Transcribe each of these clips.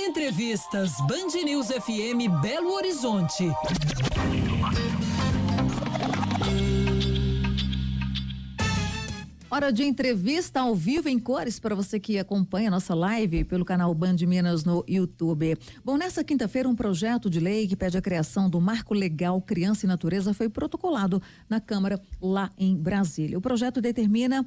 Entrevistas Band News FM Belo Horizonte. Hora de entrevista ao vivo em cores para você que acompanha a nossa live pelo canal Band Minas no YouTube. Bom, nessa quinta-feira um projeto de lei que pede a criação do Marco Legal Criança e Natureza foi protocolado na Câmara lá em Brasília. O projeto determina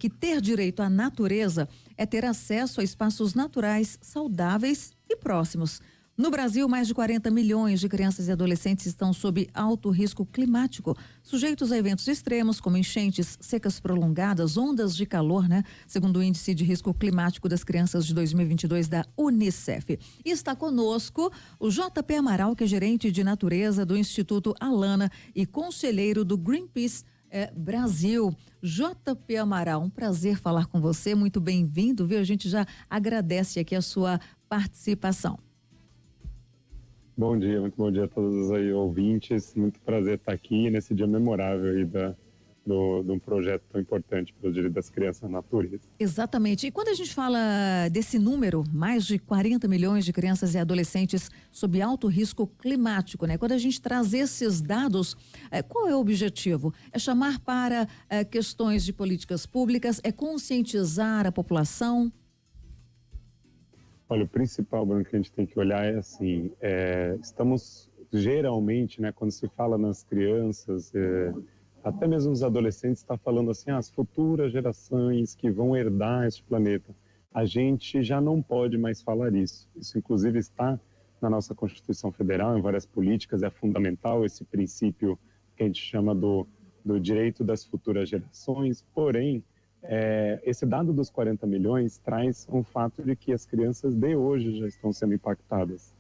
que ter direito à natureza é ter acesso a espaços naturais saudáveis e próximos. No Brasil, mais de 40 milhões de crianças e adolescentes estão sob alto risco climático, sujeitos a eventos extremos como enchentes, secas prolongadas, ondas de calor, Segundo o Índice de Risco Climático das Crianças de 2022 da Unicef. E está conosco o JP Amaral, que é gerente de natureza do Instituto Alana e conselheiro do Greenpeace Brasil. JP Amaral, um prazer falar com você, muito bem-vindo, viu? A gente já agradece aqui a sua participação. Bom dia, muito bom dia a todos os ouvintes. Muito prazer estar aqui nesse dia memorável aí de um projeto tão importante para o direito das crianças na natureza. Exatamente. E quando a gente fala desse número, mais de 40 milhões de crianças e adolescentes sob alto risco climático, Quando a gente traz esses dados, qual é o objetivo? É chamar para questões de políticas públicas? É conscientizar a população? Olha, o principal, Bruno, que a gente tem que olhar é assim, estamos geralmente, quando se fala nas crianças, até mesmo os adolescentes, está falando assim, as futuras gerações que vão herdar este planeta. A gente já não pode mais falar isso. Isso, inclusive, está na nossa Constituição Federal, em várias políticas, é fundamental esse princípio que a gente chama do direito das futuras gerações, porém, esse dado dos 40 milhões traz um fato de que as crianças de hoje já estão sendo impactadas,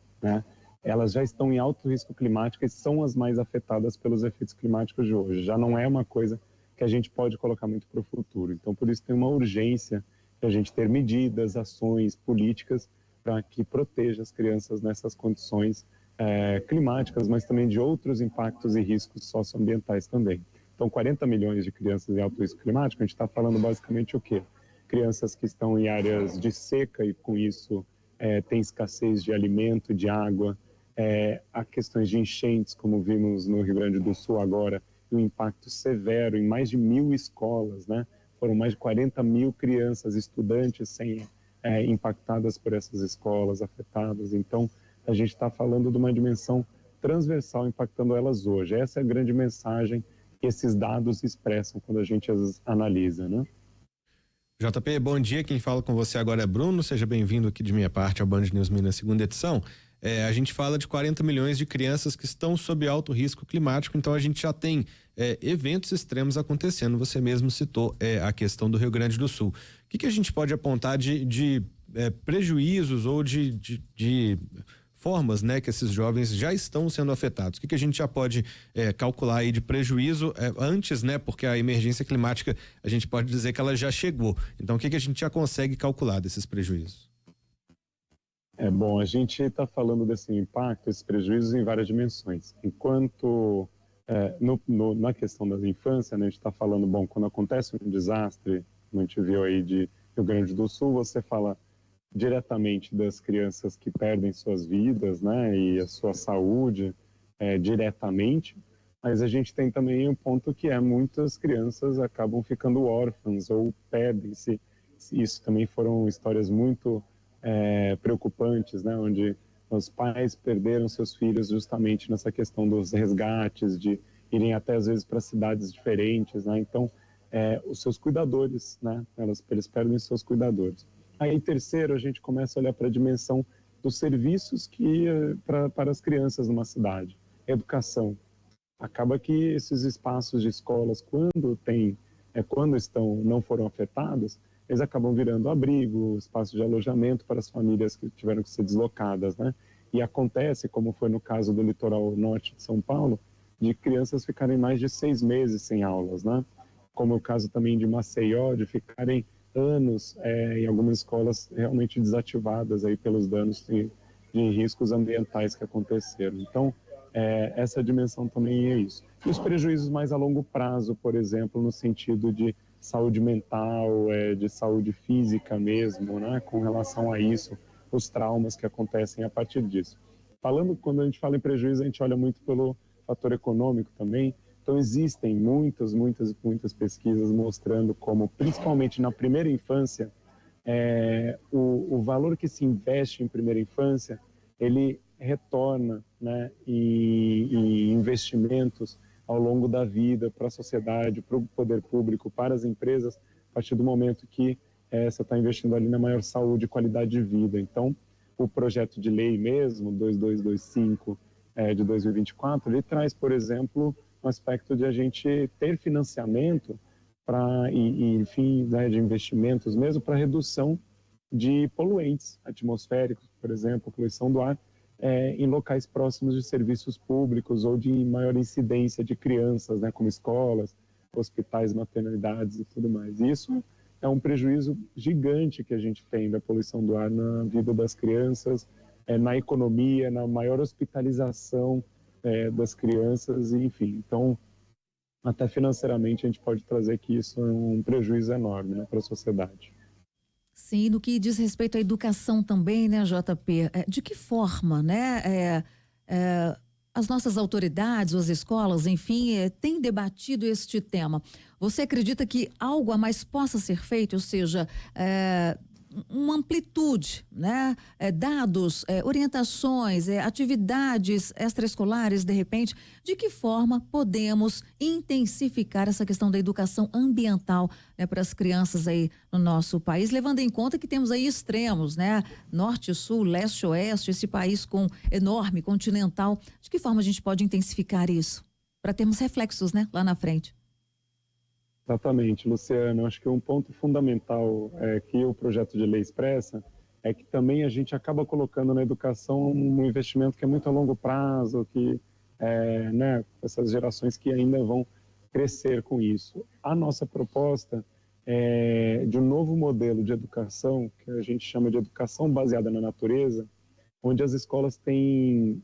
Elas já estão em alto risco climático e são as mais afetadas pelos efeitos climáticos de hoje. Já não é uma coisa que a gente pode colocar muito para o futuro. Então, por isso tem uma urgência de a gente ter medidas, ações, políticas para que proteja as crianças nessas condições climáticas, mas também de outros impactos e riscos socioambientais também. Então, 40 milhões de crianças em alto risco climático, a gente está falando basicamente o quê? Crianças que estão em áreas de seca e, com isso, tem escassez de alimento, de água, há questões de enchentes, como vimos no Rio Grande do Sul agora, e um impacto severo em mais de 1.000 escolas, Foram mais de 40 mil crianças, estudantes, impactadas por essas escolas, afetadas. Então, a gente está falando de uma dimensão transversal impactando elas hoje. Essa é a grande mensagem que esses dados expressam quando a gente as analisa, JP, bom dia, quem fala com você agora é Bruno, seja bem-vindo aqui de minha parte ao Band News Minas, segunda edição. A gente fala de 40 milhões de crianças que estão sob alto risco climático, então a gente já tem eventos extremos acontecendo, você mesmo citou a questão do Rio Grande do Sul. O que a gente pode apontar de prejuízos ou de formas, que esses jovens já estão sendo afetados? O que a gente já pode calcular aí de prejuízo antes, porque a emergência climática, a gente pode dizer que ela já chegou. Então, o que a gente já consegue calcular desses prejuízos? Bom, a gente está falando desse impacto, esses prejuízos em várias dimensões. Enquanto, na questão da infância, a gente está falando, quando acontece um desastre, como a gente viu aí de Rio Grande do Sul, você fala diretamente das crianças que perdem suas vidas, e a sua saúde diretamente, mas a gente tem também um ponto que muitas crianças acabam ficando órfãs ou perdem-se. Isso também foram histórias muito preocupantes, onde os pais perderam seus filhos justamente nessa questão dos resgates, de irem até às vezes para cidades diferentes, Então, os seus cuidadores, eles perdem seus cuidadores. Aí, terceiro, a gente começa a olhar para a dimensão dos serviços para as crianças numa cidade. Educação. Acaba que esses espaços de escolas, quando não foram afetados, eles acabam virando abrigo, espaço de alojamento para as famílias que tiveram que ser deslocadas, E acontece, como foi no caso do litoral norte de São Paulo, de crianças ficarem mais de 6 meses sem aulas, Como o caso também de Maceió, de ficarem anos em algumas escolas realmente desativadas aí pelos danos de riscos ambientais que aconteceram. Então, essa dimensão também é isso. E os prejuízos mais a longo prazo, por exemplo, no sentido de saúde mental, de saúde física mesmo, com relação a isso, os traumas que acontecem a partir disso. Quando a gente fala em prejuízo, a gente olha muito pelo fator econômico também. Então existem muitas pesquisas mostrando como, principalmente na primeira infância, o valor que se investe em primeira infância, ele retorna, né, e investimentos ao longo da vida para a sociedade, para o poder público, para as empresas, a partir do momento que você está investindo ali na maior saúde e qualidade de vida. Então, o projeto de lei mesmo, 2225 de 2024, ele traz, por exemplo, um aspecto de a gente ter financiamento enfim, né, de investimentos mesmo para redução de poluentes atmosféricos, por exemplo, poluição do ar, em locais próximos de serviços públicos ou de maior incidência de crianças, né, como escolas, hospitais, maternidades e tudo mais. Isso é um prejuízo gigante que a gente tem da poluição do ar na vida das crianças, na economia, na maior hospitalização das crianças, enfim. Então, até financeiramente, a gente pode trazer que isso é um prejuízo enorme, né, para a sociedade. Sim, no que diz respeito à educação também, né, JP? De que forma, né, as nossas autoridades, as escolas, enfim, têm debatido este tema? Você acredita que algo a mais possa ser feito, ou seja, uma amplitude, né? Dados, orientações, atividades extraescolares, de repente, de que forma podemos intensificar essa questão da educação ambiental, né, para as crianças aí no nosso país, levando em conta que temos aí extremos, né? Norte, sul, leste, oeste, esse país enorme, continental. De que forma a gente pode intensificar isso? Para termos reflexos, né, lá na frente. Exatamente, Luciano. Acho que um ponto fundamental que o projeto de lei expressa é que também a gente acaba colocando na educação um investimento que é muito a longo prazo, que né, essas gerações que ainda vão crescer com isso. A nossa proposta é de um novo modelo de educação, que a gente chama de educação baseada na natureza, onde as escolas têm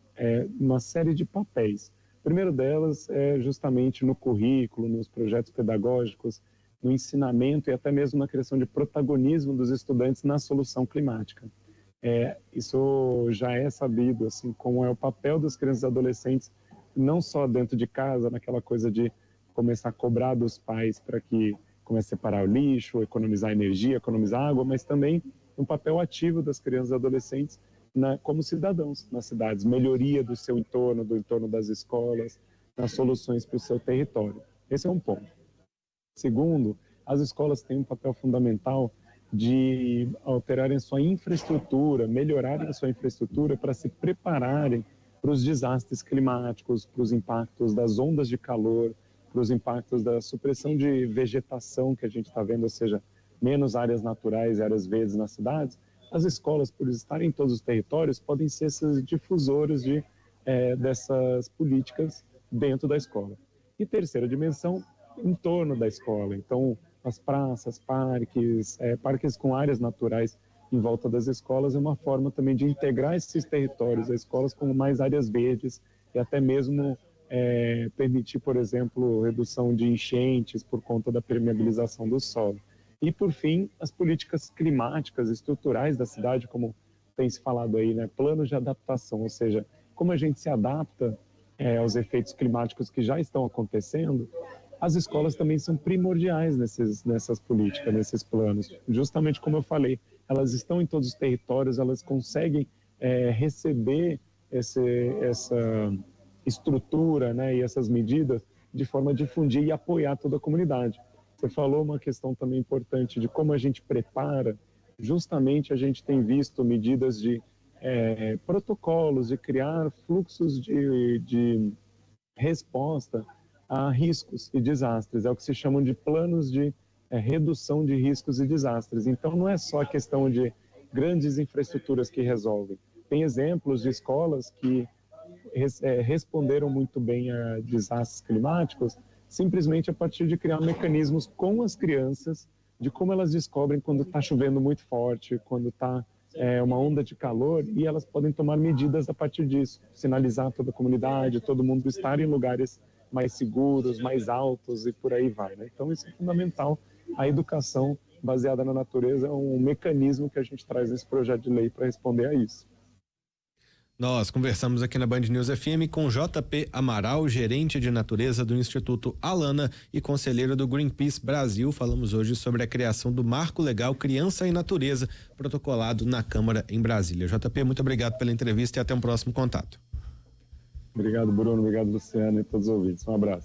uma série de papéis. O primeiro delas é justamente no currículo, nos projetos pedagógicos, no ensinamento e até mesmo na criação de protagonismo dos estudantes na solução climática. Isso já é sabido, assim, como é o papel das crianças e adolescentes, não só dentro de casa, naquela coisa de começar a cobrar dos pais para que comece a separar o lixo, economizar energia, economizar água, mas também um papel ativo das crianças e adolescentes como cidadãos nas cidades, melhoria do seu entorno, do entorno das escolas, nas soluções para o seu território. Esse é um ponto. Segundo, as escolas têm um papel fundamental de alterarem sua infraestrutura, melhorarem a sua infraestrutura para se prepararem para os desastres climáticos, para os impactos das ondas de calor, para os impactos da supressão de vegetação que a gente está vendo, ou seja, menos áreas naturais e áreas verdes nas cidades. As escolas, por estarem em todos os territórios, podem ser esses difusores dessas políticas dentro da escola. E terceira dimensão, em torno da escola. Então, as praças, parques com áreas naturais em volta das escolas é uma forma também de integrar esses territórios, as escolas com mais áreas verdes e até mesmo permitir, por exemplo, redução de enchentes por conta da permeabilização do solo. E, por fim, as políticas climáticas estruturais da cidade, como tem se falado aí, né? Planos de adaptação, ou seja, como a gente se adapta aos efeitos climáticos que já estão acontecendo. As escolas também são primordiais nessas políticas, nesses planos. Justamente como eu falei, elas estão em todos os territórios, elas conseguem receber essa estrutura, né, e essas medidas de forma a difundir e apoiar toda a comunidade. Você falou uma questão também importante de como a gente prepara. Justamente a gente tem visto medidas de protocolos, de criar fluxos de resposta a riscos e desastres. É o que se chamam de planos de redução de riscos e desastres. Então, não é só a questão de grandes infraestruturas que resolvem. Tem exemplos de escolas que responderam muito bem a desastres climáticos simplesmente a partir de criar mecanismos com as crianças de como elas descobrem quando está chovendo muito forte, quando está uma onda de calor, e elas podem tomar medidas a partir disso, sinalizar toda a comunidade, todo mundo estar em lugares mais seguros, mais altos e por aí vai, né? Então isso é fundamental, a educação baseada na natureza é um mecanismo que a gente traz nesse projeto de lei para responder a isso. Nós conversamos aqui na Band News FM com JP Amaral, gerente de natureza do Instituto Alana e conselheiro do Greenpeace Brasil. Falamos hoje sobre a criação do Marco Legal Criança e Natureza, protocolado na Câmara em Brasília. JP, muito obrigado pela entrevista e até um próximo contato. Obrigado, Bruno. Obrigado, Luciano, e todos os ouvintes. Um abraço.